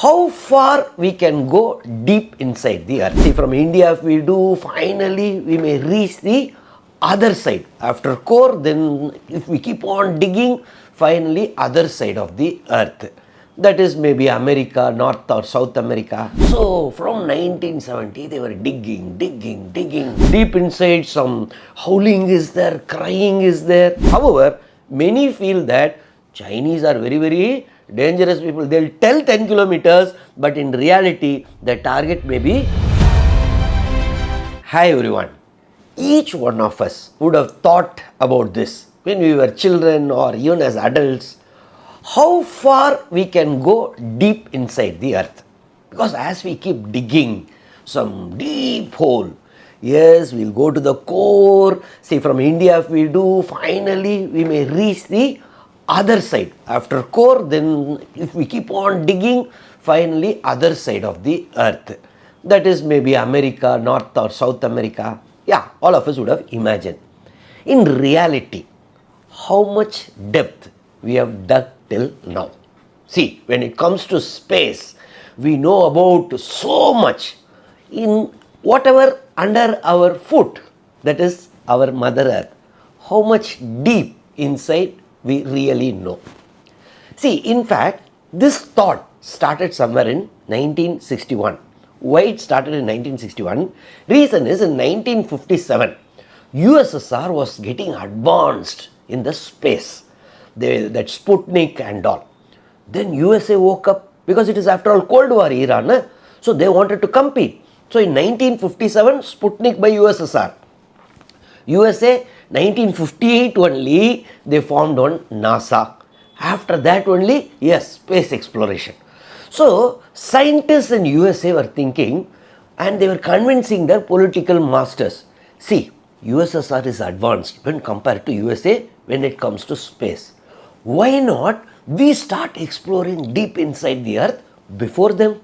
how far we can go deep inside the earth. See, from India if we do, finally we may reach the other side. After core, then if we keep on digging, finally other side of the earth. That is maybe America, North or South America. So from 1970 they were digging deep inside. Some howling is there, crying is there. However, many feel that Chinese are very dangerous people. They'll tell 10 kilometers, but in reality the target may be. Hi everyone. Each one of us would have thought about this when we were children or even as adults. How far we can go deep inside the earth, because as we keep digging some deep hole, yes, we'll go to the core. Say from India if we do, finally we may reach the other side. After core, then if we keep on digging, finally other side of the earth. That is maybe America, North or South America. Yeah, all of us would have imagined. In reality, how much depth we have dug till now. See, when it comes to space, we know about so much. In whatever under our foot, that is our Mother Earth, how much deep inside we really know. See, in fact, this thought started somewhere in 1961. Why it started in 1961? Reason is in 1957, USSR was getting advanced in the space. That Sputnik and all. Then USA woke up, because it is after all Cold War era, na? So they wanted to compete. So in 1957, Sputnik by USSR. USA, 1958 only, they formed on NASA. After that only, yes, space exploration. So scientists in USA were thinking, and they were convincing their political masters. See, USSR is advanced when compared to USA when it comes to space. Why not we start exploring deep inside the earth before them,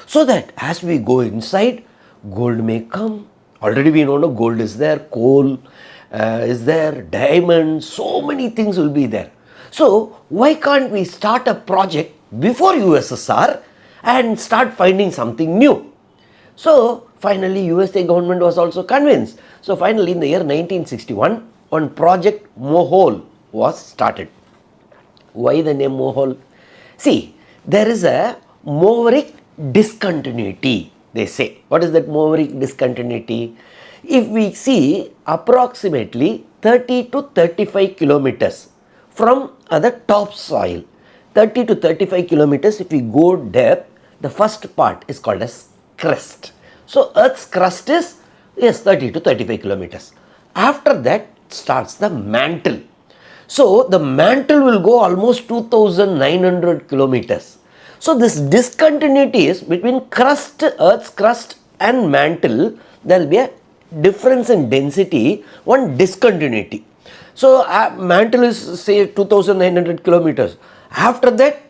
so that as we go inside, gold may come. Already we know gold is there, coal is there, diamonds, so many things will be there. So why can't we start a project before USSR and start finding something new? So finally USA government was also convinced. So finally in the year 1961, one project Mohole was started. Why the name Mohole? See, there is a Mohoric discontinuity, they say. What is that Mohoric discontinuity? If we see approximately 30 to 35 kilometers from the topsoil, 30 to 35 kilometers, if we go depth, the first part is called as crust. So Earth's crust is 30 to 35 kilometers. After that starts the mantle. So the mantle will go almost 2,900 kilometers. So this discontinuity is between crust, Earth's crust and mantle. There will be a difference in density, one discontinuity. So mantle is say 2,900 kilometers. After that,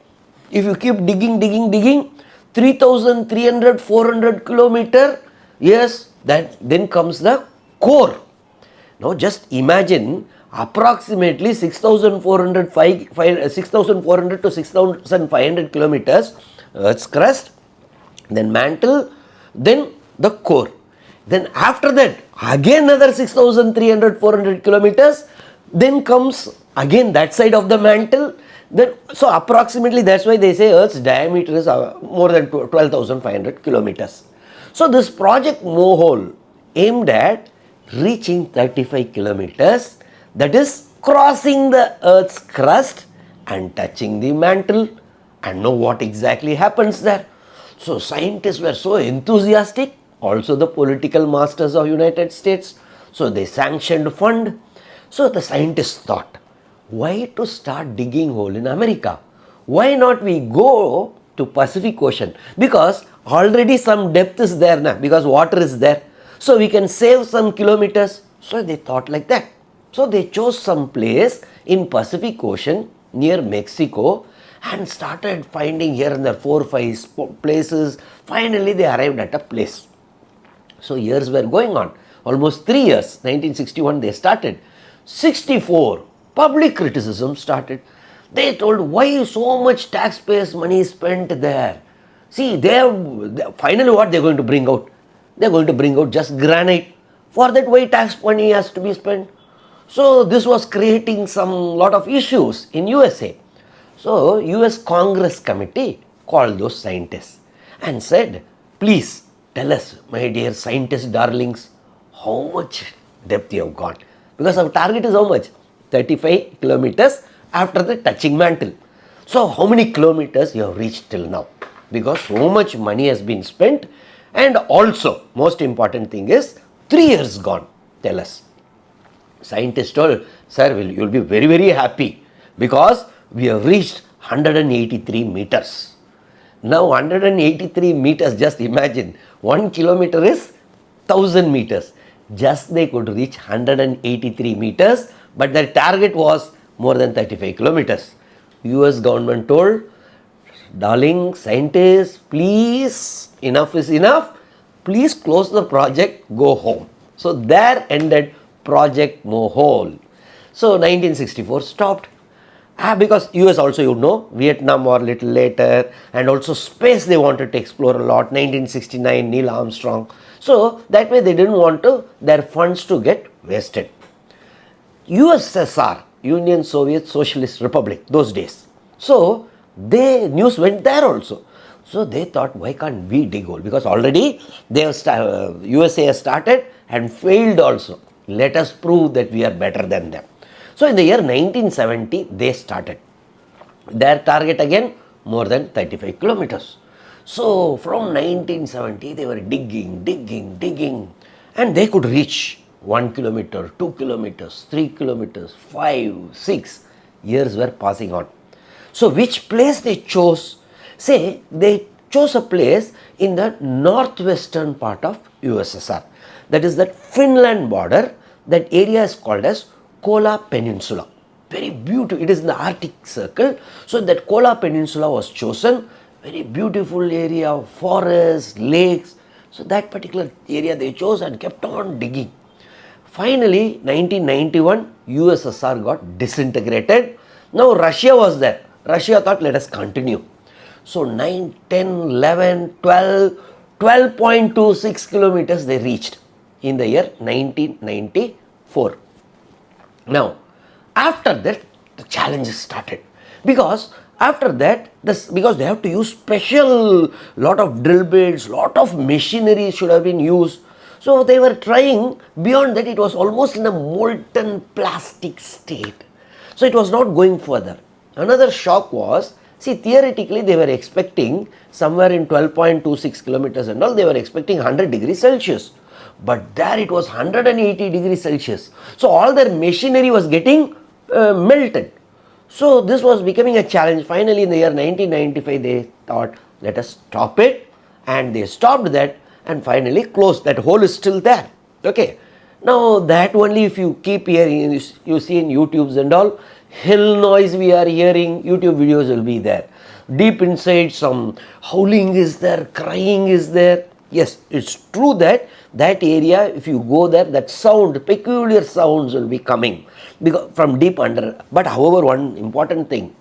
if you keep digging, 3,300, 400 kilometer, yes, that then comes the core. Now just imagine approximately 6,400 to 6,500 kilometers, Earth's crust, then mantle, then the core. Then after that, again another 6,300, 400 kilometers, then comes again that side of the mantle. Then, so approximately that's why they say Earth's diameter is more than 12,500 kilometers. So this project Mohole aimed at reaching 35 kilometers, that is crossing the Earth's crust and touching the mantle, and know what exactly happens there. So scientists were so enthusiastic, also the political masters of United States. So they sanctioned fund. So the scientists thought, why to start digging hole in America? Why not we go to Pacific Ocean? Because already some depth is there now, because water is there. So we can save some kilometers. So they thought like that. So they chose some place in Pacific Ocean near Mexico and started finding here and there 4 or 5 places. Finally they arrived at a place. So years were going on. Almost 3 years. 1961 they started. 64 public criticism started. They told, why so much taxpayers' money is spent there? See, finally what they are going to bring out? They are going to bring out just granite. For that, why tax money has to be spent? So this was creating some lot of issues in USA. So US Congress committee called those scientists and said, please tell us, my dear scientist darlings, how much depth you have got. Because our target is how much? 35 kilometers after the touching mantle. So how many kilometers you have reached till now? Because so much money has been spent, and also most important thing is 3 years gone. Tell us. Scientists told, sir, you will be very, very happy because we have reached 183 meters. Now 183 meters, just imagine, 1 kilometer is 1000 meters. Just they could reach 183 meters, but their target was more than 35 kilometers. US government told, darling scientists, please, enough is enough. Please close the project, go home. So there ended Project Mohole. So 1964 stopped. Because US also, you know, Vietnam War little later, and also space they wanted to explore a lot. 1969 Neil Armstrong. So that way they didn't want their funds to get wasted. USSR, Union Soviet Socialist Republic, those days. So news went there also. So they thought, why can't we dig hole? Because already they have USA has started and failed also. Let us prove that we are better than them. So in the year 1970, they started. Their target again, more than 35 kilometers. So from 1970, they were digging, and they could reach 1 kilometer, 2 kilometers, 3 kilometers, 5, 6 years were passing on. So which place they chose? Say they chose a place in the northwestern part of USSR. That is that Finland border. That area is called as Kola Peninsula. Very beautiful. It is in the Arctic Circle. So that Kola Peninsula was chosen. Very beautiful area of forests, lakes. So that particular area they chose and kept on digging. Finally, 1991, USSR got disintegrated. Now Russia was there. Russia thought, let us continue. So 9, 10, 11, 12, 12.26 kilometers they reached in the year 1994. Now, after that, the challenges started. Because after that, because they have to use special lot of drill bits, lot of machinery should have been used. So they were trying, beyond that it was almost in a molten plastic state. So it was not going further. Another shock was, see, theoretically they were expecting somewhere in 12.26 kilometers and all, they were expecting 100 degrees Celsius. But there it was 180 degrees Celsius. So all their machinery was getting melted. So this was becoming a challenge. Finally in the year 1995 they thought, let us stop it, and they stopped that and finally closed. That hole is still there. Okay. Now that only, if you keep hearing, you see in YouTubes and all, hell noise we are hearing, YouTube videos will be there. Deep inside some howling is there, crying is there. Yes, it's true that area, if you go there, that sound, peculiar sounds will be coming because from deep under. But however, one important thing,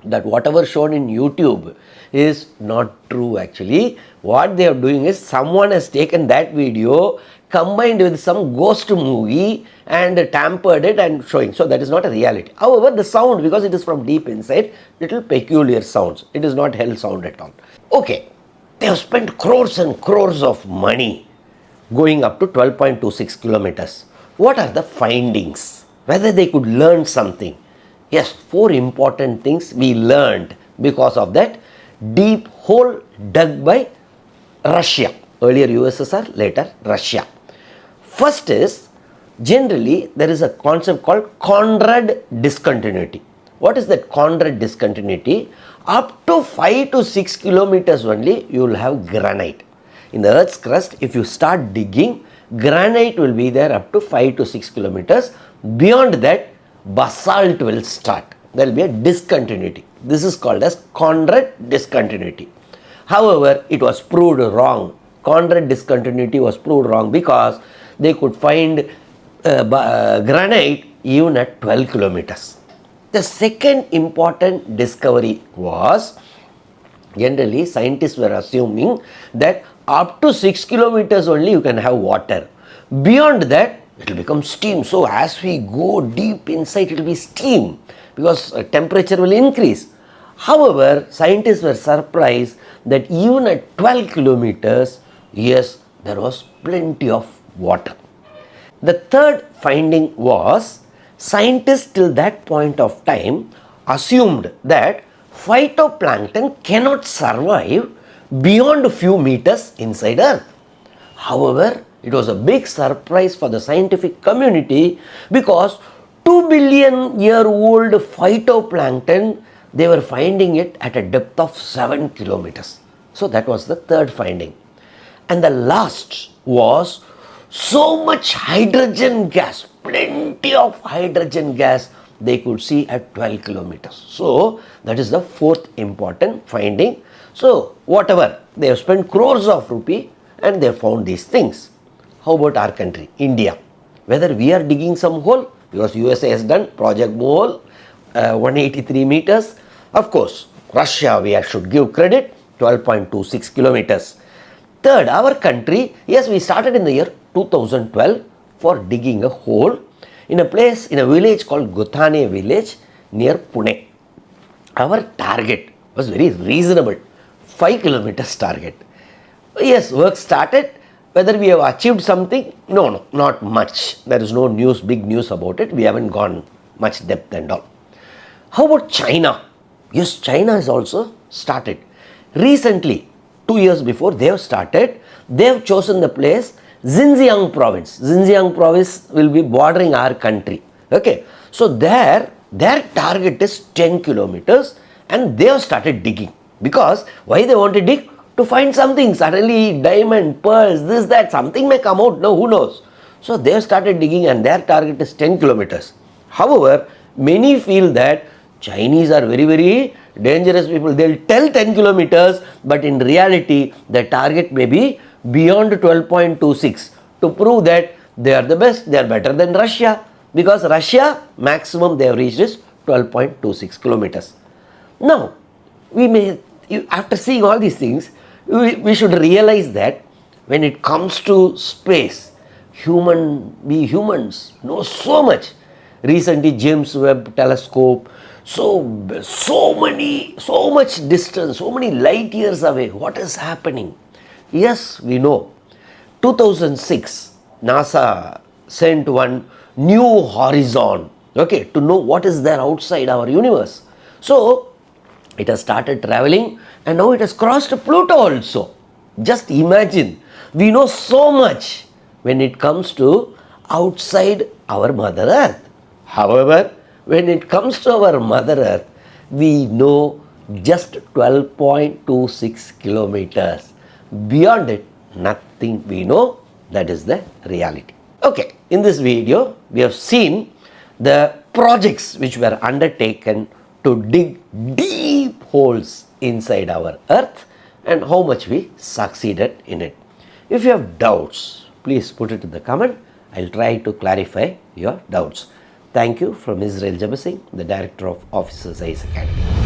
that whatever shown in YouTube is not true actually. What they are doing is, someone has taken that video, combined with some ghost movie and tampered it and showing. So that is not a reality. However, the sound, because it is from deep inside, little peculiar sounds. It is not hell sound at all. Okay. They have spent crores and crores of money going up to 12.26 kilometers. What are the findings? Whether they could learn something. Yes, 4 important things we learned because of that deep hole dug by Russia. Earlier USSR, later Russia. First is, generally there is a concept called Conrad discontinuity. What is that Conrad discontinuity? Up to 5 to 6 kilometers only you will have granite. In the earth's crust, if you start digging, granite will be there up to 5 to 6 kilometers. Beyond that, basalt will start. There will be a discontinuity. This is called as Conrad discontinuity. However, it was proved wrong. Conrad discontinuity was proved wrong because they could find granite even at 12 kilometers. The second important discovery was Generally, scientists were assuming that up to 6 kilometers only you can have water. Beyond that, it will become steam. So, as we go deep inside, it will be steam because temperature will increase. However, scientists were surprised that even at 12 kilometers, yes, there was plenty of water. The third finding was scientists till that point of time assumed that phytoplankton cannot survive beyond a few meters inside Earth. However, it was a big surprise for the scientific community because 2 billion year old phytoplankton, they were finding it at a depth of 7 kilometers. So that was the third finding. And the last was so much hydrogen gas, plenty of hydrogen gas they could see at 12 kilometers. So that is the fourth important finding. So whatever, they have spent crores of rupee and they found these things. How about our country, India? Whether we are digging some hole, because USA has done Project Mohole, 183 meters. Of course, Russia, we should give credit, 12.26 kilometers. Third, our country, yes, we started in the year 2012 for digging a hole in a place, in a village called Gothane village near Pune. Our target was very reasonable, 5 kilometers target. Yes, work started. Whether we have achieved something? No, not much. There is no news, big news about it. We haven't gone much depth and all. How about China? Yes, China has also started. Recently, 2 years before they have started, they have chosen the place Xinjiang province. Xinjiang province will be bordering our country. Okay, so their target is 10 kilometers and they have started digging. Because why they want to dig? To find something, suddenly diamond, pearls, this, that, something may come out, no, who knows. So they have started digging and their target is 10 kilometers. However, many feel that Chinese are very, very dangerous people. They'll tell 10 kilometers, but in reality, the target may be beyond 12.26 to prove that they are the best, they are better than Russia. Because Russia, maximum they have reached is 12.26 kilometers. Now, we may, after seeing all these things, we should realize that when it comes to space, we humans know so much. Recently, James Webb telescope, so much distance, so many light years away. What is happening? Yes, we know. 2006, NASA sent one new horizon, okay, to know what is there outside our universe. So, it has started traveling and now it has crossed Pluto also. Just imagine, we know so much when it comes to outside our Mother Earth. However, when it comes to our Mother Earth, we know just 12.26 kilometers. Beyond it, nothing we know. That is the reality. Okay, in this video, we have seen the projects which were undertaken to dig deep holes inside our Earth and how much we succeeded in it. If you have doubts, please put it in the comment. I'll try to clarify your doubts. Thank you from Israel Jebasingh, the Director of Officers IAS Academy.